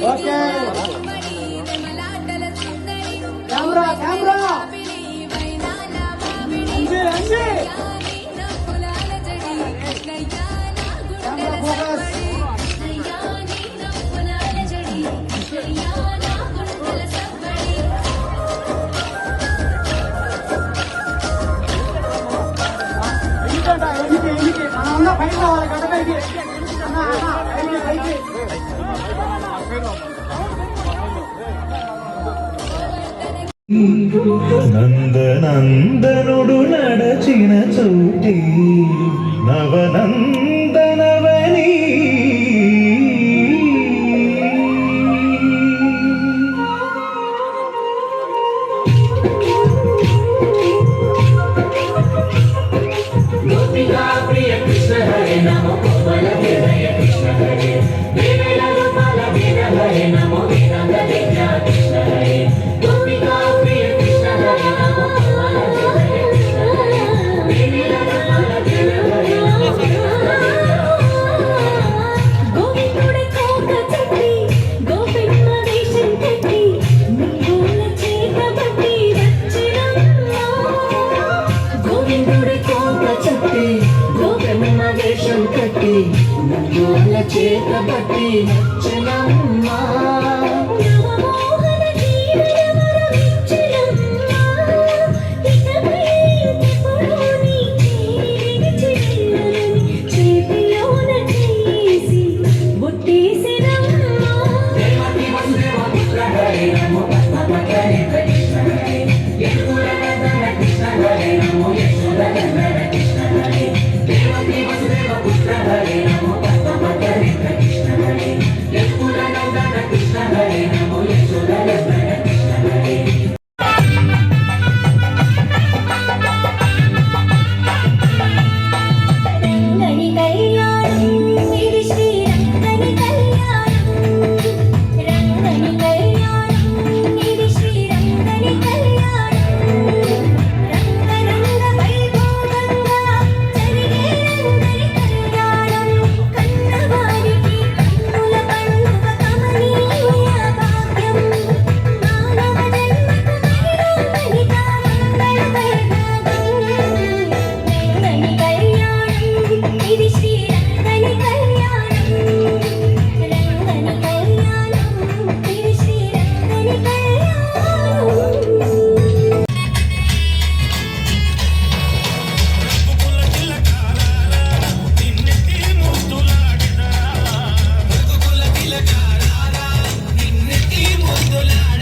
okay camera camera Anji Anji camera focus ఎన్నికి మనం ఉన్న పైకి రావాలి గడ్డ పైకి పైకి నందనందనుడు నడచిన చోటి నవనందనవని గోపికా ప్రియ కృష్ణ హరే నమో కోమల హృదయ కృష్ణ హరే వేవేల రూపాల వేద హరే నమో వేదాంత విద్యా కృష్ణ హరే గోపికా ప్రియ కృష్ణ హరే నమో కోమల హృదయ కృష్ణ హరే వేవేల రూపాల వేద హరే నమో గోవిందుడి కోక చట్టి గోపిమ్మ వేషం కట్టి నీగోల చేతబట్టి వచ్చినమ్మా గోవిందుడి కోక చట్టి గోపిమ్మ వేషం కట్టి నందోల చేతబట్టి వచ్చినమ్మా నవమోహన జీవన వరమిచ్చినమ్మా ఇకపై ఎప్పుడు నీ చేరిని చేతిలోన చేసి బొట్టేసినమ్మా దేవకి వసుదేవ పుత్ర హరే నమో పద్మపత్రి కృష్ణ హరే యశోద నందన కృష్ణ హరే నమో యశోద నందన కృష్ణ హరే దేవకి వసుదేవ పుత్ర హరే నమో పద్మపత్రి కృష్ణ హరే యశోద నందన కృష్ణ హరే నమో యశోద నందన కృష్ణ హరే రంగని కళ్యాణం ఇది శ్రీ రంగని కళ్యాణం రంగని కళ్యాణం ఇది శ్రీ రంగని కళ్యాణం రంగరంగ వైభోగంగా జరిగే రంగని కళ్యాణం కన్నవారికి కన్నుల పండుగ కమనీయ భాగ్యం మానవ జన్మకు రంగని మంగళ వైభోగం రంగని కళ్యాణం ఇది శ్రీ రంగని కళ్యాణం రంగని కళ్యాణం ఇది శ్రీ రంగని కళ్యాణం రఘుకుల తిలకారారా నిన్నెత్తి ముద్దులాడ